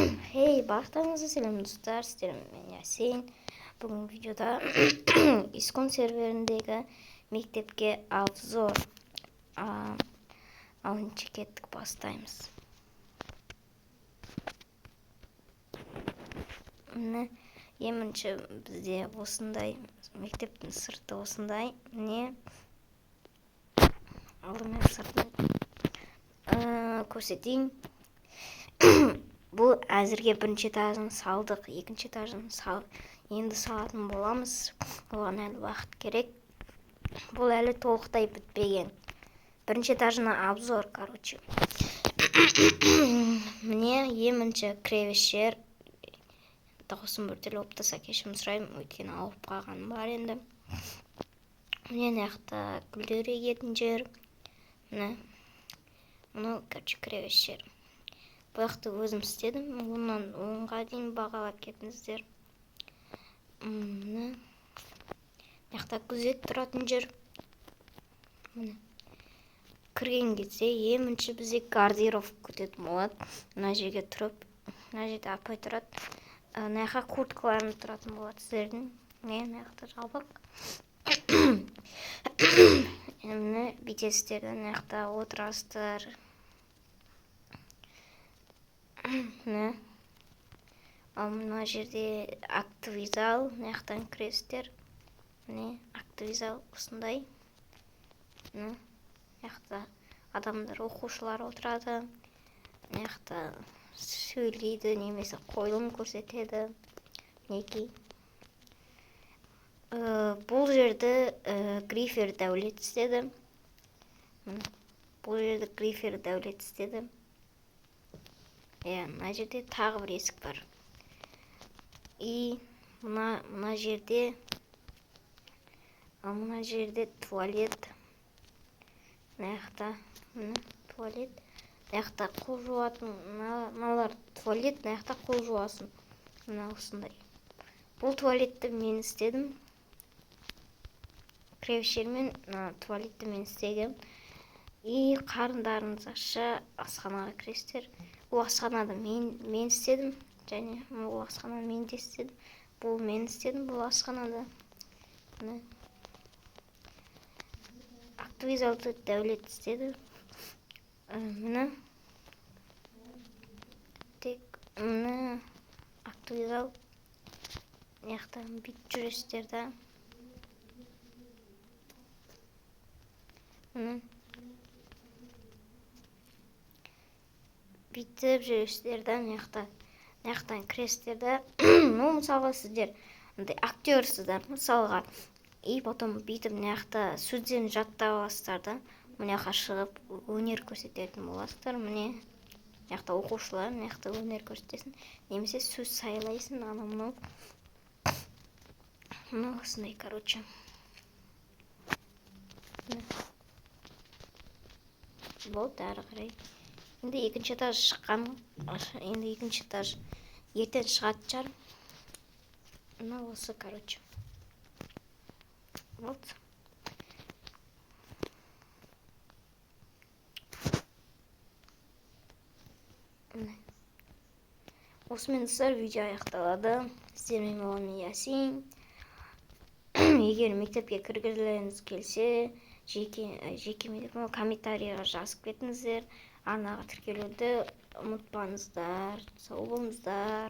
Хей, барлықтарыңызға сәлем достар, сіздермен Ясин. Бүгін видеода Искон серверіндегі мектепке обзор алыншы кеттік бастаймыз. Міне, емінші бізде осындай мектептің сырты осындай. Міне, алдымен сыртын көрсетейін. Бұл әзірге бірінші этажын салдық, екінші этажын енді салатын боламыз. Оған әлі уақыт керек. Бұл әлі толықтай бітпеген. Бірінші этажына обзор, короче. Міне емінші кіребешер. Дауысым біртүрлі болып тұрса кешірім сұраймын, өйткені ауырып қалғаным бар енді. Міне мынақты гүлдер егетін жер. Міне, мұны кіребешер. Бұяқты өзім істедім, оннан 10-ға дейін бағалап кетіңіздер. Мыяқта күзет тұратын жер. Кірген кезде емінші бізде гардеров күтетін болады. Мына жерге тұрып, мына жерде апай тұрады. Мыяққа курткаларын тұратын болады сіздердің. Мыяқта жабық. Міне бүйтесіздер, мыяқта отырасыздар. Мына жерде актовый зал, мыяқтан кіресіздер. Міне актовый зал осындай. Мыяқта адамдар, оқушылар отырады. Мыяқта сөйлейді, немесе қойылым көрсетеді. Мінекей. Бұл жерді Грифер Дәулет істеді. Бұл жерді Грифер Дәулет істеді. Мына жерде тағы бір есік бар. И мына жерде туалет. Мыяқта туалет. Мыяқта қол жуатын, мыналар туалет, мыяқта қол жуасын. Мына осындай. Бұл туалетті мен істедім. Кіребешермен туалетті мен істегем. И қарындарыңыз ашса асханаға кіресіздер. Бұл асханады мен істедім, және бұл асханады мен де істедім. Бұл мен істедім, бұл асханады. Актовый залды Дәулет істеді. Міне актовый зал. Мыяқта бүйтіп жүресіздер да. Бүйтіп жүресіздер да, мыяқтан кіресіздер да. Мысалға сіздер актерсыздар, мысалға. И потом бүйтіп мыяқта сөздерін жаттап аласыздар да. Мыяққа шығып өнер көрсететін боласыздар. Міне мыяқта оқушылар, мыяқта өнер көрсетесің. Немесе сөз сайлайсың, анау. Мына осындай, короче. Болды, әрі қарай. Енді екінші этаж шыққан. Енді екінші этаж ертең шығатын шығар. Мына осы, короче. Вот. Осымен достар, видео аяқталады. Сіздермен болған Ясин. Егер мектепке кіргізгілеріңіз келсе, жеке комментарийға жазып кетіңіздер. Арнаға тіркелуді ұмытпаңыздар. Сау болыңыздар.